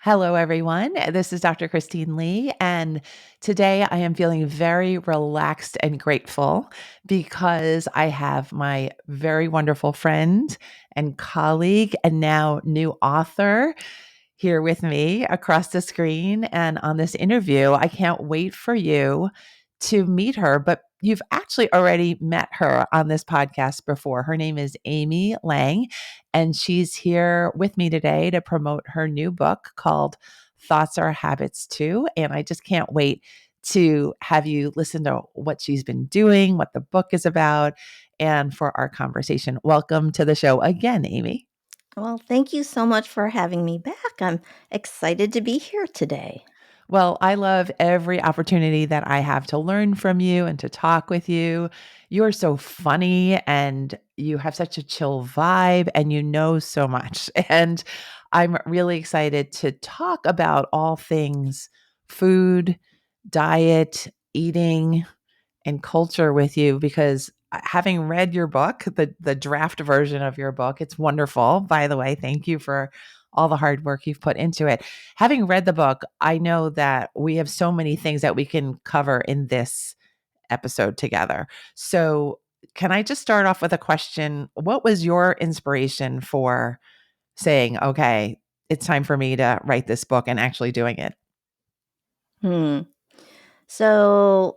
Hello, everyone. This is Dr. Christine Lee, and today I am feeling very relaxed and grateful because I have my very wonderful friend and colleague, and now new author here with me across the screen and on this interview. I can't wait for you to meet her, but you've actually already met her on this podcast before. Her name is Amy Lang, and she's here with me today to promote her new book called Thoughts Are Habits Too. And I just can't wait to have you listen to what she's been doing, what the book is about, and for our conversation. Welcome to the show again, Amy. Well, thank you so much for having me back. I'm excited to be here today. Well, I love every opportunity that I have to learn from you and to talk with you. You're so funny and you have such a chill vibe and you know so much. And I'm really excited to talk about all things food, diet, eating, and culture with you because having read your book, the draft version of your book, it's wonderful. By the way, thank you for all the hard work you've put into it. Having read the book, I know that we have so many things that we can cover in this episode together. So, can I just start off with a question? What was your inspiration for saying, okay, it's time for me to write this book and actually doing it? Hmm. So,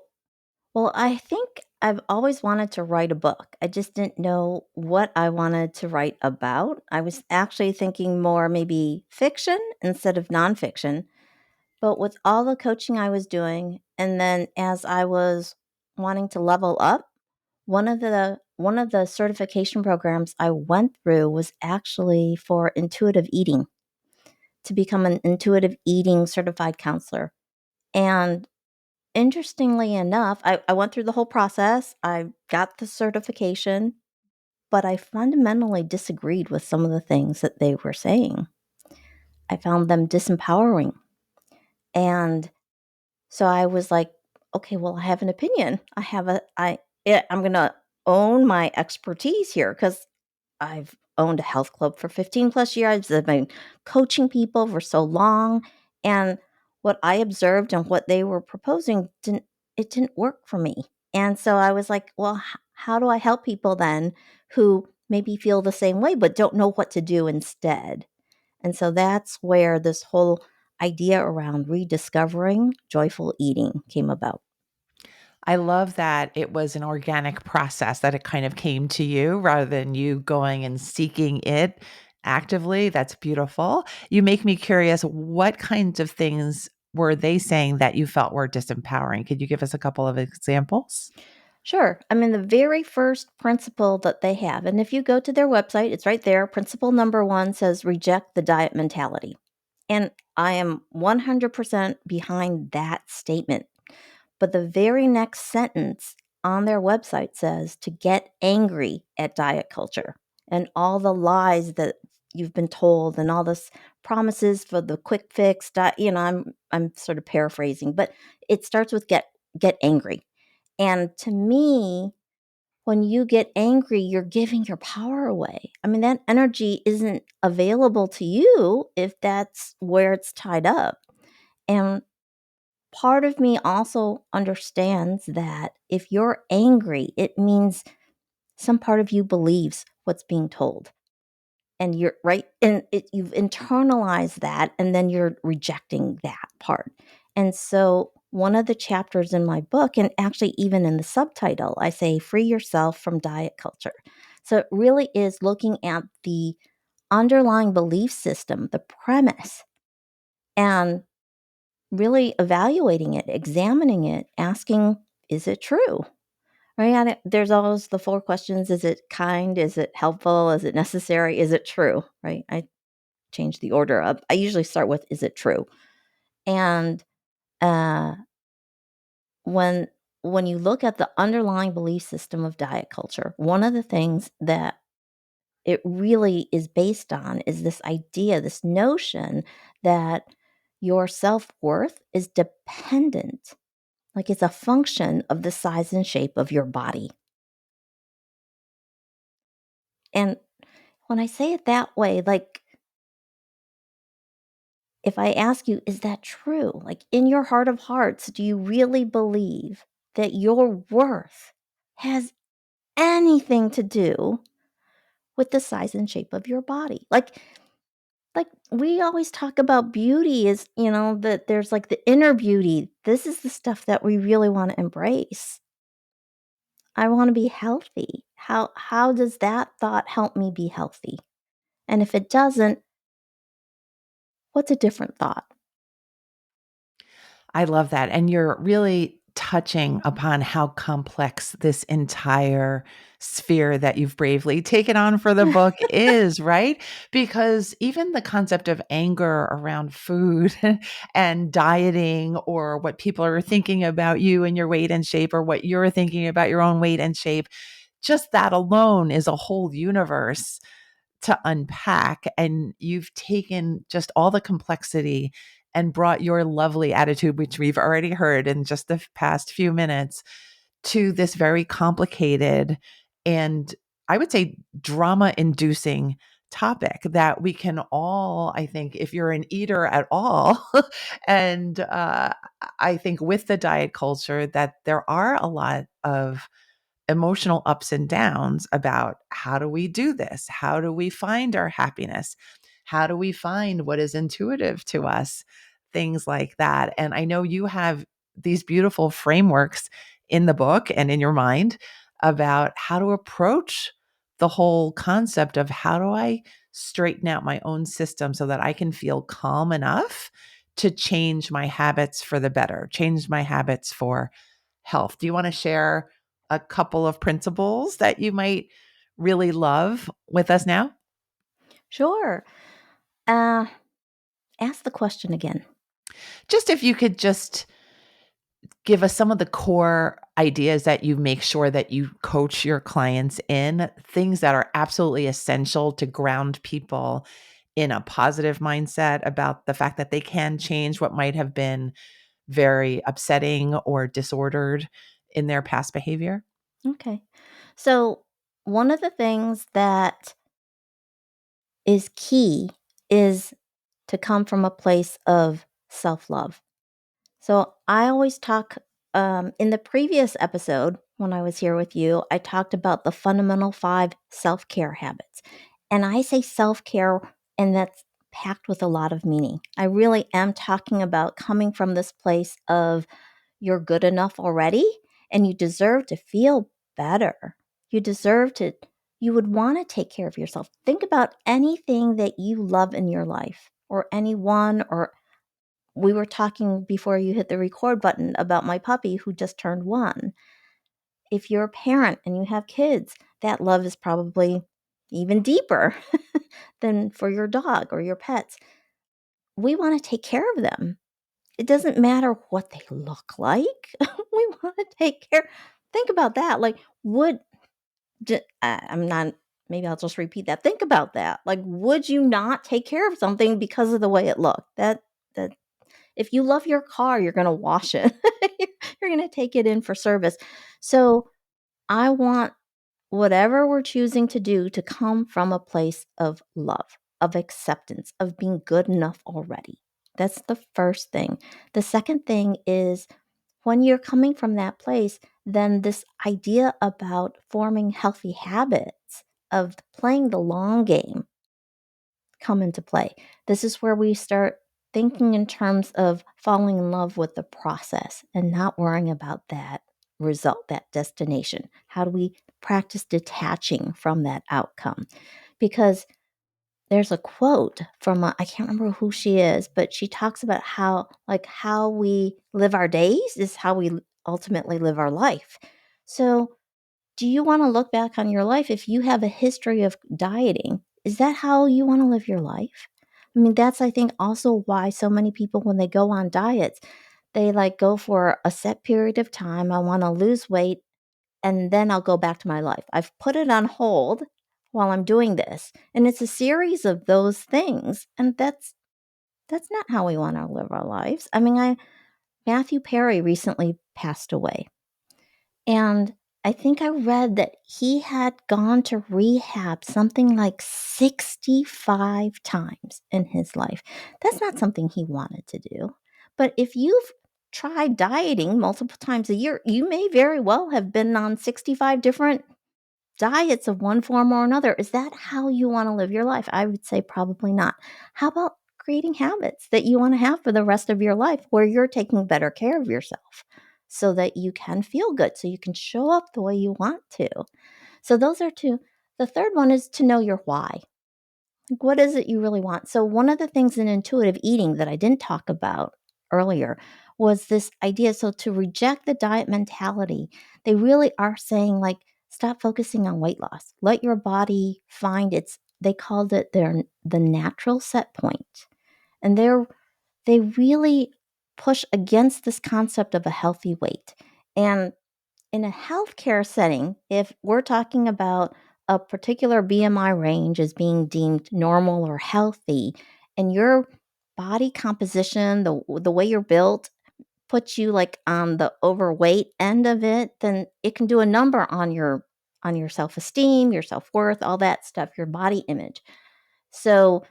I think I've always wanted to write a book. I just didn't know what I wanted to write about. I was actually thinking more maybe fiction instead of nonfiction. But with all the coaching I was doing, and then as I was wanting to level up, one of the certification programs I went through was actually for intuitive eating, to become an intuitive eating certified counselor. And interestingly enough, I went through the whole process. I got the certification, but I fundamentally disagreed with some of the things that they were saying. I found them disempowering. And so I was like, okay, well, I have an opinion. I'm going to own my expertise here because I've owned a health club for 15 plus years. I've been coaching people for so long. And what I observed and what they were proposing didn't work for me. And so I was like, well, how do I help people then who maybe feel the same way but don't know what to do instead? And so that's where this whole idea around rediscovering joyful eating came about. I love that it was an organic process, that it kind of came to you rather than you going and seeking it actively. That's beautiful. You make me curious, what kinds of things were they saying that you felt were disempowering? Could you give us a couple of examples? Sure. I mean, the very first principle that they have, and if you go to their website, it's right there. Principle number one says reject the diet mentality. And I am 100% behind that statement. But the very next sentence on their website says to get angry at diet culture and all the lies that you've been told and all this promises for the quick fix. I'm sort of paraphrasing, but it starts with get angry. And to me, when you get angry, you're giving your power away. I mean, that energy isn't available to you if that's where it's tied up. And part of me also understands that if you're angry, it means some part of you believes what's being told. And you're right. And you've internalized that, and then you're rejecting that part. And so, one of the chapters in my book, and actually even in the subtitle, I say, free yourself from diet culture. So, it really is looking at the underlying belief system, the premise, and really evaluating it, examining it, asking, is it true? Right? There's always the four questions. Is it kind? Is it helpful? Is it necessary? Is it true? Right? I change the order up. I usually start with, is it true? And uh, when when you look at the underlying belief system of diet culture, one of the things that it really is based on is this idea, this notion that your self-worth is dependent, like it's a function of the size and shape of your body. And when I say it that way, like if I ask you, is that true? Like in your heart of hearts, do you really believe that your worth has anything to do with the size and shape of your body? Like we always talk about beauty is, that there's like the inner beauty. This is the stuff that we really want to embrace. I want to be healthy. How does that thought help me be healthy? And if it doesn't, what's a different thought? I love that. And you're really touching upon how complex this entire sphere that you've bravely taken on for the book is, right? Because even the concept of anger around food and dieting, or what people are thinking about you and your weight and shape, or what you're thinking about your own weight and shape, just that alone is a whole universe to unpack. And you've taken just all the complexity and brought your lovely attitude, which we've already heard in just the past few minutes, to this very complicated and, I would say, drama inducing topic that we can all, I think, if you're an eater at all, and I think with the diet culture, that there are a lot of emotional ups and downs about how do we do this? How do we find our happiness? How do we find what is intuitive to us? Things like that. And I know you have these beautiful frameworks in the book and in your mind about how to approach the whole concept of how do I straighten out my own system so that I can feel calm enough to change my habits for the better, change my habits for health. Do you want to share a couple of principles that you might really love with us now? Sure. Uh, Ask the question again. Just if you could just give us some of the core ideas that you make sure that you coach your clients in, things that are absolutely essential to ground people in a positive mindset about the fact that they can change what might have been very upsetting or disordered in their past behavior. Okay. So, one of the things that is key is to come from a place of self love. So I always talk, in the previous episode, when I was here with you, I talked about the fundamental 5 self care habits. And I say self care, and that's packed with a lot of meaning. I really am talking about coming from this place of you're good enough already and you deserve to feel better. You deserve to, you would want to take care of yourself. Think about anything that you love in your life, or anyone, or we were talking before you hit the record button about my puppy who just turned 1. If you're a parent and you have kids, that love is probably even deeper than for your dog or your pets. We want to take care of them. It doesn't matter what they look like. We want to take care. Think about that. Like, I'm not, maybe I'll just repeat that. Think about that. Like, would you not take care of something because of the way it looked? That If you love your car, you're gonna wash it. You're gonna take it in for service. So, I want whatever we're choosing to do to come from a place of love, of acceptance, of being good enough already. That's the first thing. The second thing is, when you're coming from that place, then this idea about forming healthy habits, of playing the long game, come into play. This is where we start thinking in terms of falling in love with the process and not worrying about that result, that destination. How do we practice detaching from that outcome? Because there's a quote from I can't remember who she is, but she talks about how we live our days is how we ultimately live our life. So do you want to look back on your life if you have a history of dieting? Is that how you want to live your life? I mean, that's, I think, also why so many people, when they go on diets, they like go for a set period of time. I want to lose weight and then I'll go back to my life. I've put it on hold while I'm doing this. And it's a series of those things. And that's not how we want to live our lives. I mean, I Matthew Perry recently passed away. And I think I read that he had gone to rehab something like 65 times in his life. That's not something he wanted to do. But if you've tried dieting multiple times a year, you may very well have been on 65 different diets of one form or another. Is that how you want to live your life? I would say probably not. How about creating habits that you want to have for the rest of your life where you're taking better care of yourself so that you can feel good, so you can show up the way you want to? So, those are two. The third one is to know your why. Like, what is it you really want? So, one of the things in intuitive eating that I didn't talk about earlier was this idea. So, to reject the diet mentality, they really are saying, like, stop focusing on weight loss. Let your body find its, they called it the natural set point. And they really push against this concept of a healthy weight. And in a healthcare setting, if we're talking about a particular BMI range as being deemed normal or healthy, and your body composition, the way you're built, puts you like on the overweight end of it, then it can do a number on your self-esteem, your self-worth, all that stuff, your body image. So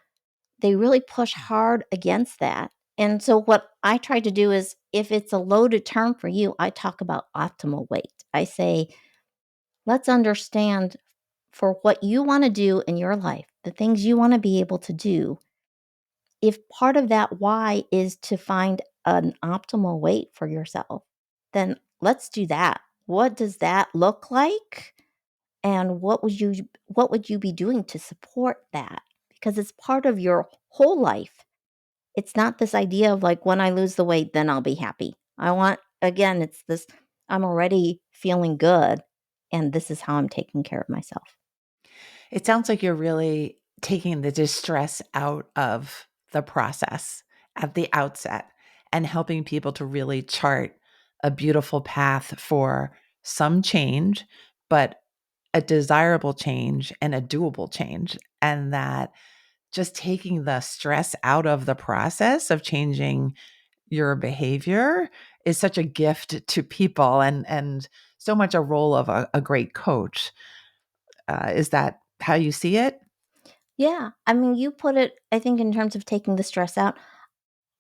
they really push hard against that. And so what I try to do is if it's a loaded term for you, I talk about optimal weight. I say, let's understand for what you want to do in your life, the things you want to be able to do. If part of that why is to find an optimal weight for yourself, then let's do that. What does that look like? And what would you be doing to support that? Because it's part of your whole life. It's not this idea of like when I lose the weight, then I'll be happy. I want again, it's this I'm already feeling good and this is how I'm taking care of myself. It sounds like you're really taking the distress out of the process at the outset and helping people to really chart a beautiful path for some change, but a desirable change and a doable change. And that just taking the stress out of the process of changing your behavior is such a gift to people and so much a role of a great coach. Is that how you see it? Yeah. I mean, you put it, I think, in terms of taking the stress out.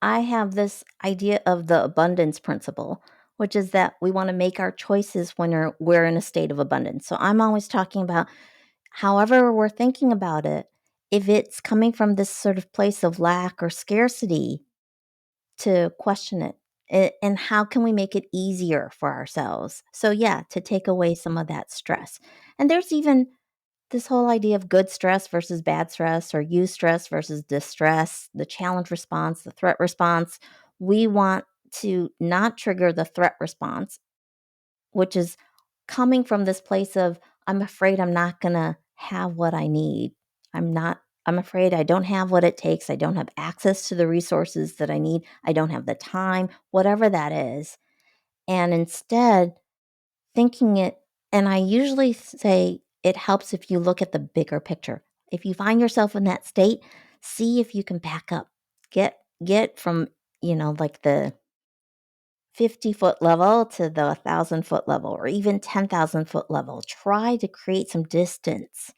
I have this idea of the abundance principle, which is that we want to make our choices when we're in a state of abundance. So I'm always talking about however we're thinking about it, if it's coming from this sort of place of lack or scarcity, to question it. And how can we make it easier for ourselves? So, yeah, to take away some of that stress. And there's even this whole idea of good stress versus bad stress or eustress versus distress, the challenge response, the threat response. We want to not trigger the threat response, which is coming from this place of, I'm afraid I'm not going to have what I need. I'm afraid I don't have what it takes. I don't have access to the resources that I need. I don't have the time, whatever that is. And instead, thinking it, and I usually say it helps if you look at the bigger picture. If you find yourself in that state, see if you can back up. Get from, like the 50-foot level to the 1,000-foot level or even 10,000-foot level. Try to create some distance.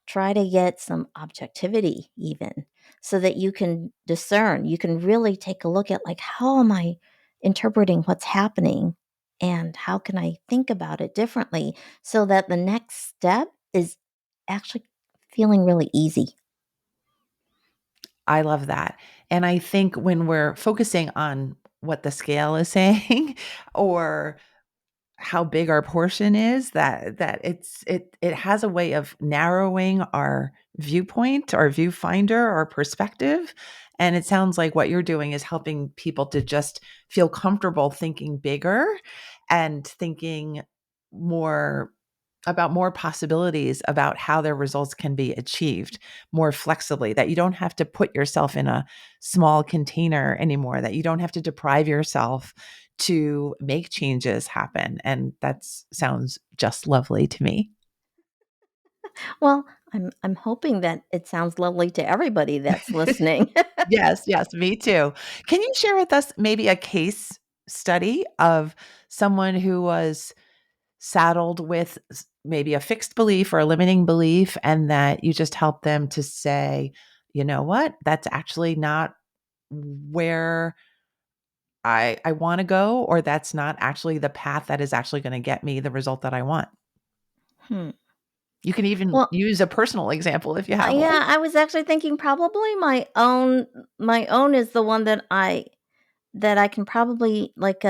Try to get some objectivity even so that you can discern. You can really take a look at like, how am I interpreting what's happening and how can I think about it differently so that the next step is actually feeling really easy. I love that. And I think when we're focusing on what the scale is saying or how big our portion is, that it has a way of narrowing our viewpoint, our viewfinder, our perspective. And it sounds like what you're doing is helping people to just feel comfortable thinking bigger and thinking more about more possibilities about how their results can be achieved more flexibly, that you don't have to put yourself in a small container anymore, that you don't have to deprive yourself to make changes happen. And that sounds just lovely to me. Well, I'm hoping that it sounds lovely to everybody that's listening. Yes, yes, me too. Can you share with us maybe a case study of someone who was saddled with maybe a fixed belief or a limiting belief, and that you just help them to say, you know what, that's actually not where I want to go, or that's not actually the path that is actually going to get me the result that I want. Hmm. You can even Well, use a personal example if you have one. yeah, I was actually thinking probably my own is the one that I can probably like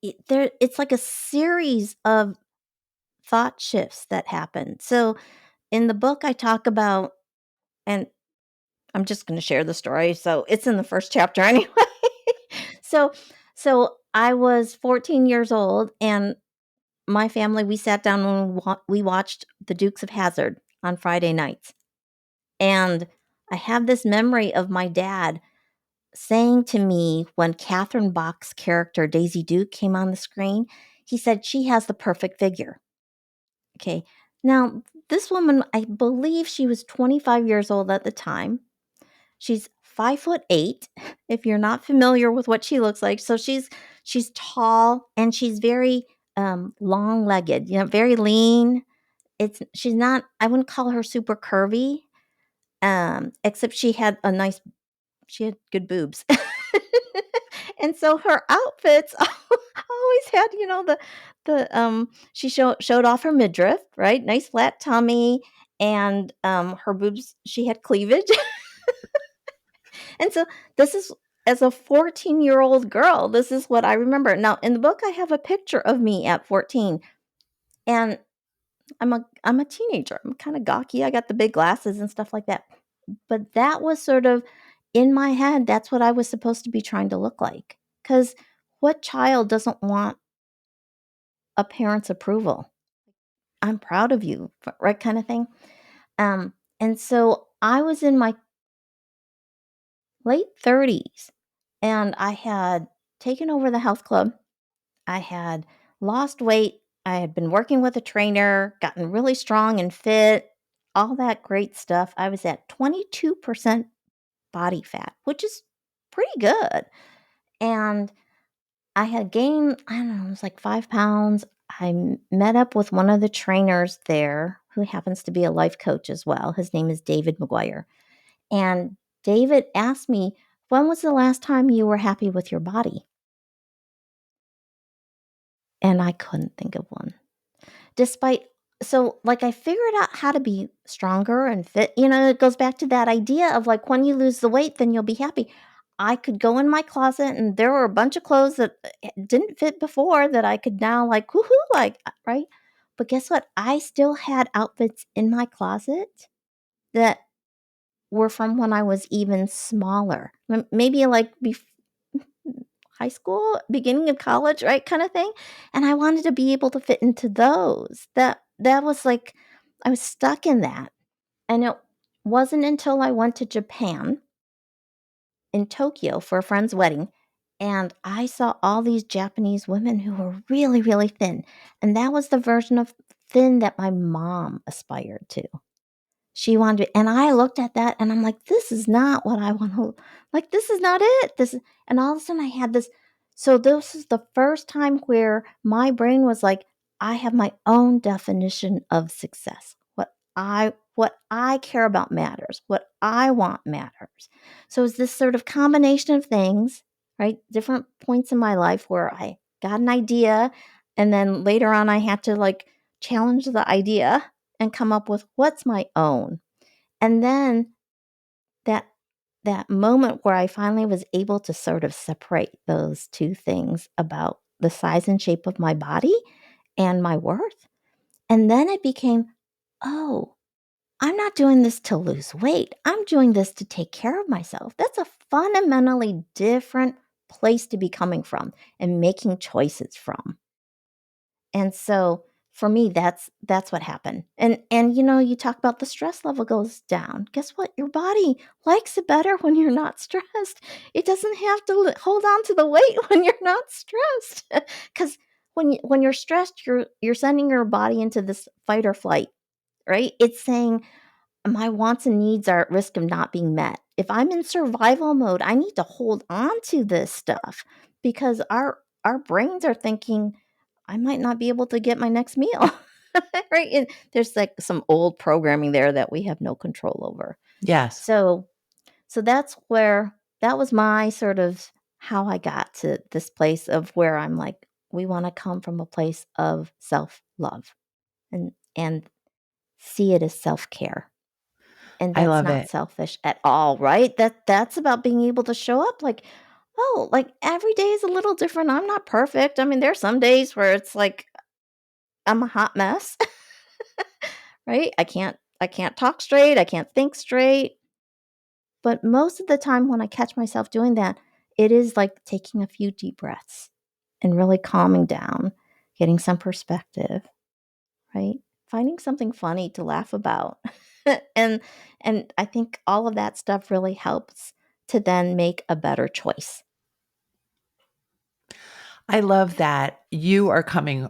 it's like a series of thought shifts that happen. So in the book I talk about, and I'm just going to share the story. So it's in the first chapter anyway. so so I was 14 years old, and my family, we sat down and we watched The Dukes of Hazzard on Friday nights. And I have this memory of my dad saying to me when Catherine Bach's character Daisy Duke came on the screen, he said she has the perfect figure. Okay. Now, this woman, I believe she was 25 years old at the time. She's 5'8", if you're not familiar with what she looks like. So she's tall, and she's very long legged, very lean. She's not, I wouldn't call her super curvy, except she had good boobs. And so her outfits always had, she showed off her midriff, right? Nice flat tummy, and her boobs, she had cleavage. And so this is, as a 14-year-old girl, this is what I remember. Now, in the book I have a picture of me at 14, and I'm a teenager. I'm kind of gawky. I got the big glasses and stuff like that. But that was sort of in my head, that's what I was supposed to be trying to look like. Cuz what child doesn't want a parent's approval? I'm proud of you, right, kind of thing. And so I was in my late 30s, and I had taken over the health club. I had lost weight. I had been working with a trainer, gotten really strong and fit, all that great stuff. I was at 22% body fat, which is pretty good. And I had gained, I don't know, it was like 5 pounds. Met up with one of the trainers there who happens to be a life coach as well. His name is David McGuire. And David asked me, when was the last time you were happy with your body? And I couldn't think of one. Despite So, like, I figured out how to be stronger and fit. It goes back to that idea of, like, when you lose the weight, then you'll be happy. I could go in my closet, and there were a bunch of clothes that didn't fit before that I could now, like, woohoo, like, right? But guess what? I still had outfits in my closet that were from when I was even smaller. Maybe, like, high school, beginning of college, right, kind of thing. And I wanted to be able to fit into those. That was like I was stuck in that. And it wasn't until I went to Japan, in Tokyo, for a friend's wedding, and I saw all these Japanese women who were really, really thin. And that was the version of thin that my mom aspired to. She wanted to, and I looked at that and I'm like, this is not what I want to, like, this is not it. And all of a sudden I had this. So this is the first time where my brain was like, I have my own definition of success. What I care about matters. What I want matters. So it's this sort of combination of things, right? Different points in my life where I got an idea, and then later on I had to, like, challenge the idea and come up with what's my own. And then that that moment where I finally was able to sort of separate those two things about the size and shape of my body and my worth. And then it became, oh, I'm not doing this to lose weight. I'm doing this to take care of myself. That's a fundamentally different place to be coming from and making choices from. And so for me, that's what happened. And you talk about the stress level goes down. Guess what? Your body likes it better when you're not stressed. It doesn't have to hold on to the weight when you're not stressed. Cuz when you're stressed, you're sending your body into this fight or flight, right? It's saying my wants and needs are at risk of not being met. If I'm in survival mode, I need to hold on to this stuff because our brains are thinking, I might not be able to get my next meal. Right? And there's like some old programming there that we have no control over. Yes. So that's where that was my sort of how I got to this place of where I'm like, we want to come from a place of self-love and see it as self-care. And I that's love not it. selfish at all, right? That's about being able to show up like, oh, like every day is a little different. I'm not perfect. I mean, there's some days where it's like I'm a hot mess, right? I can't talk straight. I can't think straight. But most of the time when I catch myself doing that, it is like taking a few deep breaths and really calming down, getting some perspective, right? Finding something funny to laugh about. and and I think all of that stuff really helps to then make a better choice. I love that you are coming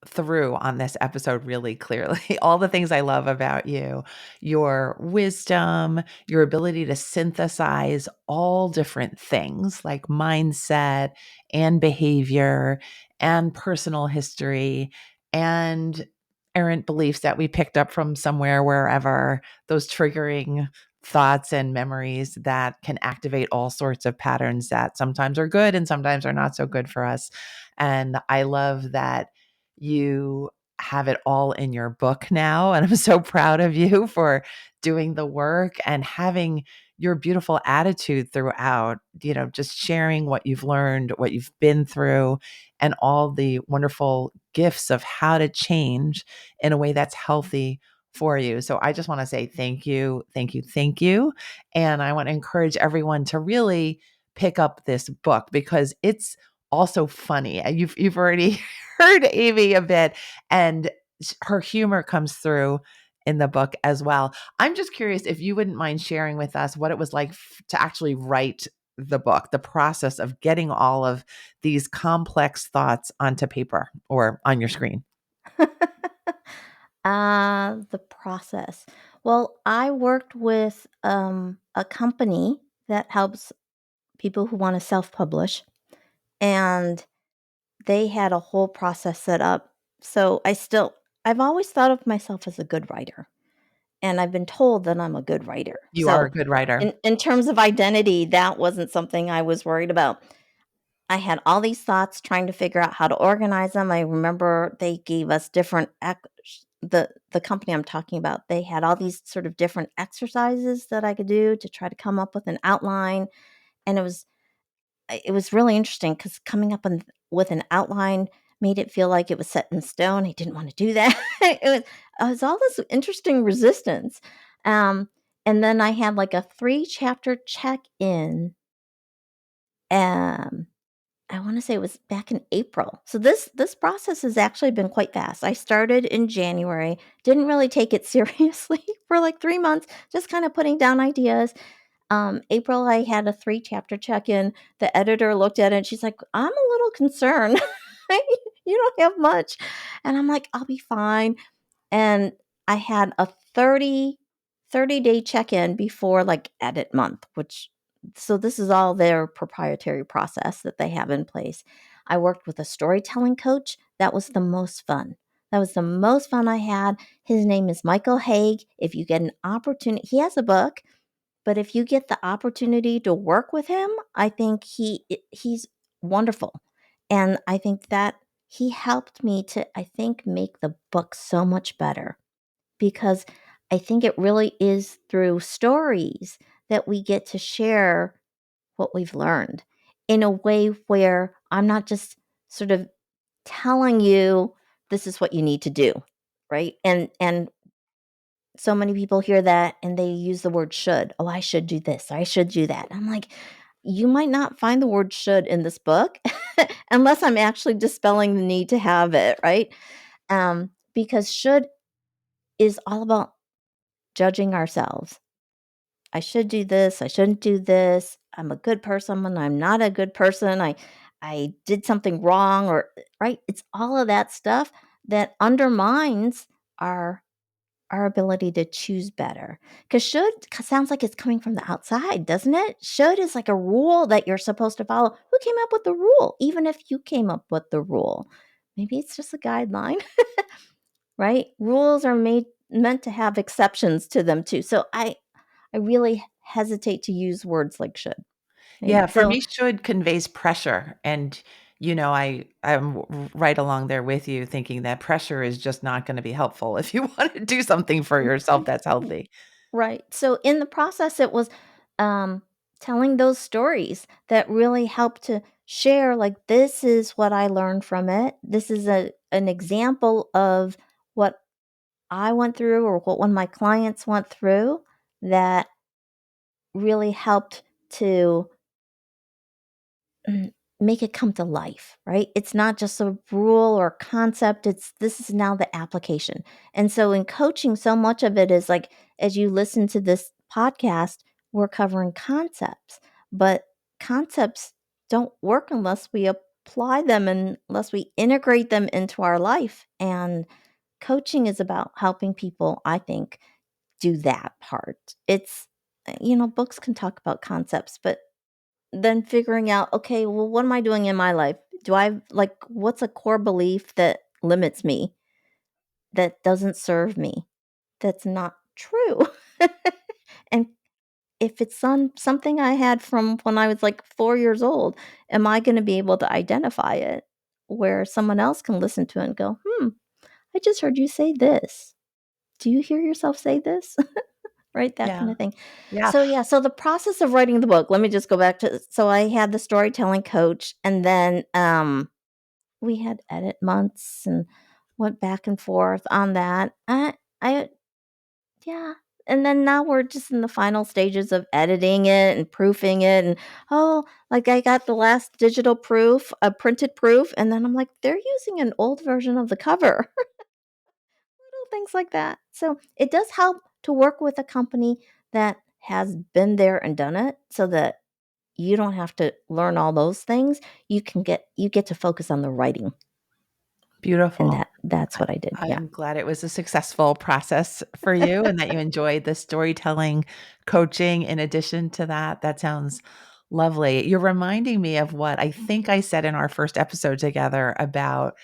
through on this episode really clearly. All the things I love about you, your wisdom, your ability to synthesize all different things like mindset and behavior and personal history and errant beliefs that we picked up from somewhere, wherever, those triggering thoughts and memories that can activate all sorts of patterns that sometimes are good and sometimes are not so good for us. And I love that you have it all in your book now. And I'm so proud of you for doing the work and having your beautiful attitude throughout, just sharing what you've learned, what you've been through, and all the wonderful gifts of how to change in a way that's healthy for you. So I just want to say thank you, thank you, thank you. And I want to encourage everyone to really pick up this book because it's also funny. You've already heard Amy a bit, and her humor comes through in the book as well. I'm just curious if you wouldn't mind sharing with us what it was like to actually write the book, the process of getting all of these complex thoughts onto paper or on your screen. The process. Well, I worked with a company that helps people who want to self publish, and they had a whole process set up. So I've always thought of myself as a good writer, and I've been told that I'm a good writer. You are a So good writer. in terms of identity, that wasn't something I was worried about. I had all these thoughts trying to figure out how to organize them. I remember they gave us different the company I'm talking about, they had all these sort of different exercises that I could do to try to come up with an outline, and it was really interesting because coming up with an outline made it feel like it was set in stone. I didn't want to do that. It was all this interesting resistance. Um, and then I had like a 3-chapter check in. Um, I want to say it was back in April. So this process has actually been quite fast. I started in January, didn't really take it seriously for like 3 months, just kind of putting down ideas. April, I had a 3-chapter check-in. The editor looked at it and she's like, "I'm a little concerned. You don't have much." And I'm like, "I'll be fine." And I had a 30-day check-in before like edit month, which so this is all their proprietary process that they have in place. I worked with a storytelling coach. That was the most fun. That was the most fun I had. His name is Michael Haig. If you get an opportunity, he has a book, but if you get the opportunity to work with him, I think he's wonderful. And I think that he helped me to, I think, make the book so much better because I think it really is through stories that we get to share what we've learned in a way where I'm not just sort of telling you this is what you need to do, right? And so many people hear that and they use the word should. Oh, I should do this. I should do that. I'm like, you might not find the word should in this book unless I'm actually dispelling the need to have it, right? Because should is all about judging ourselves. I should do this. I shouldn't do this. I'm a good person when I'm not a good person. I did something wrong or right. It's all of that stuff that undermines our our ability to choose better. Because sounds like it's coming from the outside, doesn't it? Should is like a rule that you're supposed to follow. Who came up with the rule? Even if you came up with the rule, maybe it's just a guideline, right? Rules are meant to have exceptions to them too. So I really hesitate to use words like should, right? Yeah, for So me, should conveys pressure, and, I'm right along there with you thinking that pressure is just not gonna be helpful if you wanna do something for yourself that's healthy. right. So in the process, it was um, telling those stories that really helped to share, like, this is what I learned from it. This is an example of what I went through or what one of my clients went through that really helped to mm, make it come to life, right? It's not just a rule or concept, it's this is now the application. And so in coaching, so much of it is like as you listen to this podcast, we're covering concepts, but concepts don't work unless we apply them and unless we integrate them into our life. And coaching is about helping people, I think, do that part. It's books can talk about concepts, but then figuring out, okay, well, what am I doing in my life? Do I like what's a core belief that limits me, that doesn't serve me, that's not true? And if it's something I had from when I was like 4 years old, am I going to be able to identify it where someone else can listen to it and go, I just heard you say this. Do you hear yourself say this? Right? That kind Yeah. of thing. Yeah. So, yeah, so the process of writing the book, let me just go back to so I had the storytelling coach and then we had edit months and went back and forth on that. I yeah. And then now we're just in the final stages of editing it and proofing it and oh, like I got the last digital proof, a printed proof, and then I'm like, they're using an old version of the cover. Little things like that. So it does help to work with a company that has been there and done it so that you don't have to learn all those things. You get to focus on the writing. And Beautiful. that's I what I did. Yeah. I'm glad it was a successful process for you and that you enjoyed the storytelling coaching in addition to that. That sounds lovely. You're reminding me of what I think I said in our first episode together about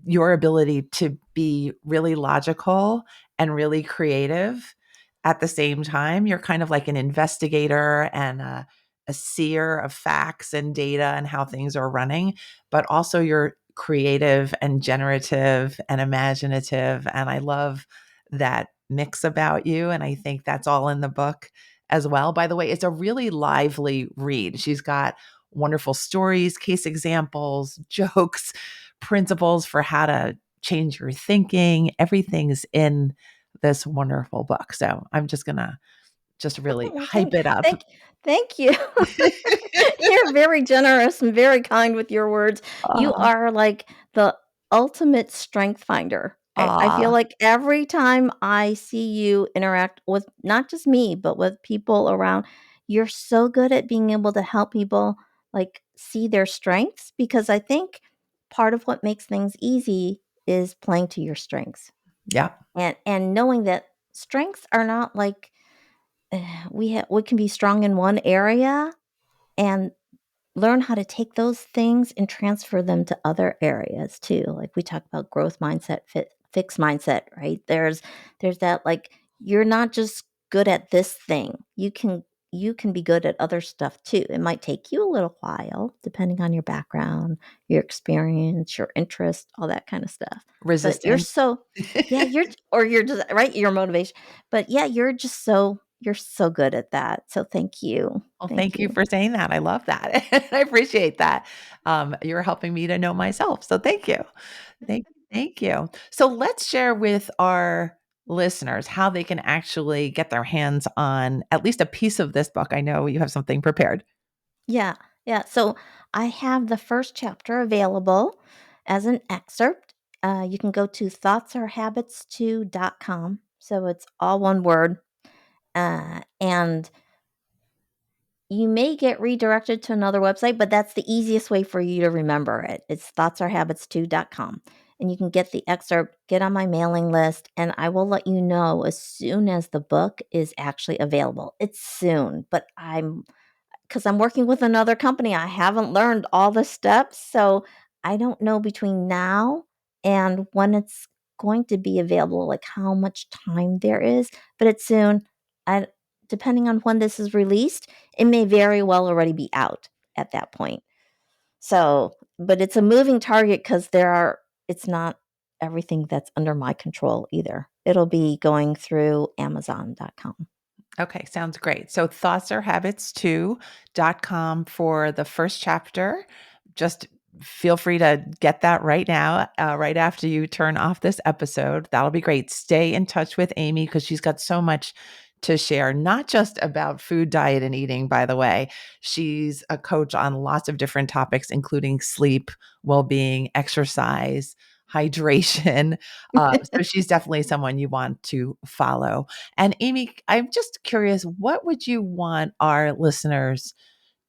your ability to be really logical and really creative at the same time. You're kind of like an investigator and a seer of facts and data and how things are running, but also you're creative and generative and imaginative. And I love that mix about you. And I think that's all in the book as well. By the way, it's a really lively read. She's got wonderful stories, case examples, jokes, principles for how to change your thinking. Everything's in this wonderful book. So I'm just gonna just really Well, hype it up. thank you. You're very generous and very kind with your words. You Aw, are like the ultimate strength finder. I feel aw, like every time I see you interact with not just me, but with people around, you're so good at being able to help people like see their strengths because I think part of what makes things easy is playing to your strengths yeah, and knowing that strengths are not like we can be strong in one area and learn how to take those things and transfer them to other areas too. Like we talk about growth mindset, fixed mindset, right? There's that like you're not just good at this thing. You can be good at other stuff too. It might take you a little while depending on your background, your experience, your interest, all that kind of stuff. But you're resistance. so yeah, you're just right, your motivation. But yeah, you're so good at that. So thank you. Well, Thank thank you you. for saying that. I love that. I appreciate that. You're helping me to know myself. So thank you. Thank you. So let's share with our listeners how they can actually get their hands on at least a piece of this book. I know you have something prepared. Yeah, yeah. So I have the first chapter available as an excerpt. You can go to thoughtsarehabits2.com. So it's all one word. And you may get redirected to another website, but that's the easiest way for you to remember it. It's thoughtsarehabits2.com. And you can get the excerpt, get on my mailing list, and I will let you know as soon as the book is actually available. It's soon, but I'm because I'm working with another company, I haven't learned all the steps. So I don't know between now and when it's going to be available, like how much time there is, but it's soon. I Depending on when this is released, it may very well already be out at that point. So, but it's a moving target because it's not everything that's under my control either. It'll be going through Amazon.com. Okay, sounds great. So thoughtsarehabits2.com for the first chapter. Just feel free to get that right now, right after you turn off this episode. That'll be great. Stay in touch with Amy because she's got so much to share, not just about food, diet, and eating, by the way. She's a coach on lots of different topics, including sleep, well being, exercise, hydration. So she's definitely someone you want to follow. And Amy, I'm just curious, what would you want our listeners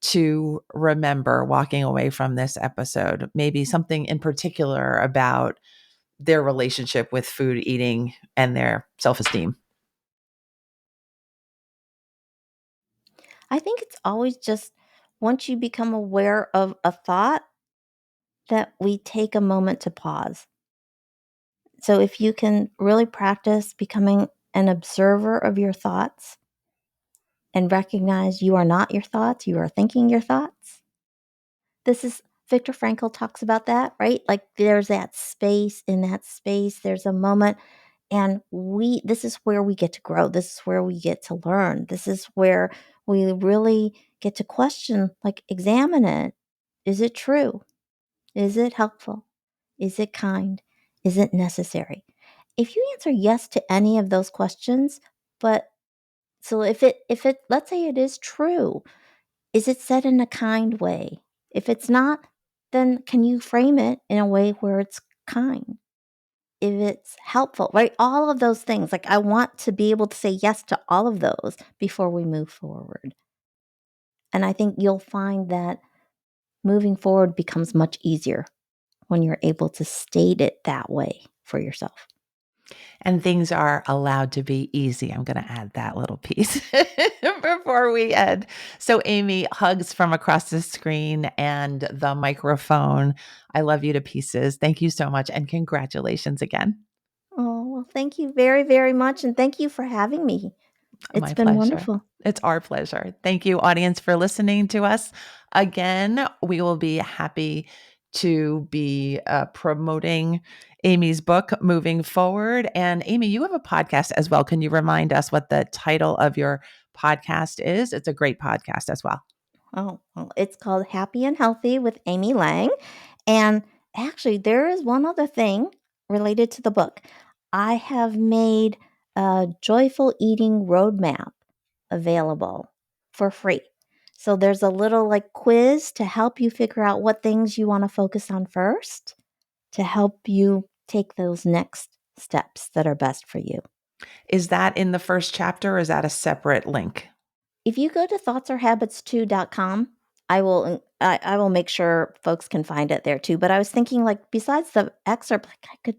to remember walking away from this episode? Maybe something in particular about their relationship with food, eating, and their self esteem. I think it's always just once you become aware of a thought, that we take a moment to pause. So if you can really practice becoming an observer of your thoughts and recognize you are not your thoughts, you are thinking your thoughts. This is Viktor Frankl talks about that, right? Like there's that space, in that space, there's a moment, and this is where we get to grow. This is where we get to learn. This is where we really get to question, like examine it. Is it true? Is it helpful? Is it kind? Is it necessary? If you answer yes to any of those questions, but so if it let's say it is true, is it said in a kind way? If it's not, then can you frame it in a way where it's kind? If it's helpful, right? All of those things. Like I want to be able to say yes to all of those before we move forward. And I think you'll find that moving forward becomes much easier when you're able to state it that way for yourself. And things are allowed to be easy. I'm going to add that little piece before we end. So, Amy, hugs from across the screen and the microphone. I love you to pieces. Thank you so much. And congratulations again. Oh, well, thank you very, very much. And thank you for having me. It's My been pleasure. wonderful. It's our pleasure. Thank you, audience, for listening to us. Again, we will be happy to be promoting Amy's book moving forward. And Amy, you have a podcast as well. Can you remind us what the title of your podcast is? It's a great podcast as well. Oh, well, it's called Happy and Healthy with Amy Lang. And actually, there is one other thing related to the book. I have made a joyful eating roadmap available for free. So there's a little like quiz to help you figure out what things you want to focus on first to help you take those next steps that are best for you. Is that in the first chapter or is that a separate link? If you go to thoughtsarehabits2.com, I will make sure folks can find it there too. But I was thinking like besides the excerpt, like I could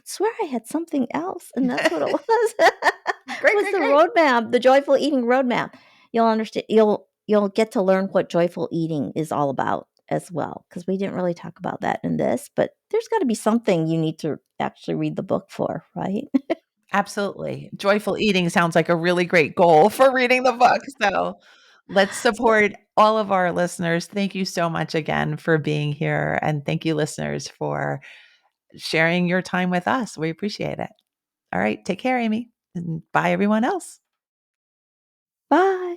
swear I had something else, and that's what it was. Great, Was great, the great. roadmap, the joyful eating roadmap. You'll understand you'll get to learn what joyful eating is all about as well. Because we didn't really talk about that in this, but there's got to be something you need to actually read the book for, right? Absolutely. Joyful eating sounds like a really great goal for reading the book. So let's So support all of our listeners. Thank you so much again for being here. And thank you, listeners, for sharing your time with us. We appreciate it. All right. Take care, Amy. And bye, everyone else. bye.